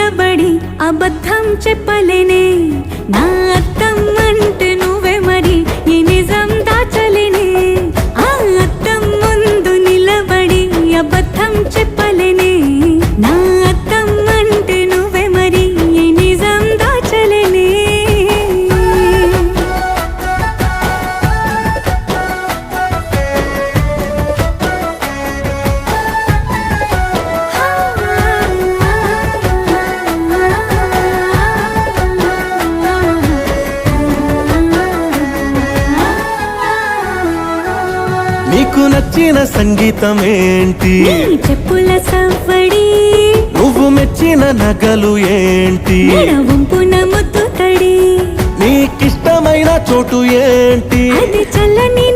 నిలబడి అబద్ధం చెప్పలేనే నా అద్దం అంటే నువ్వే మరి ఈ నిజం దాచలేనే ఆ అద్దం ముందు నిలబడి అబద్ధం చెప్పలేనే నా అద్దం అంటే నువ్వే మరి ఈ నిజం దాచలేనే నీకు నచ్చిన సంగీతం ఏంటి నీ చెప్పుల సవ్వడి నువ్వు మెచ్చిన నగలు ఏంటి వంపున ముద్దు తడి నీకిష్టమైన చోటు ఏంటి అది చల్లని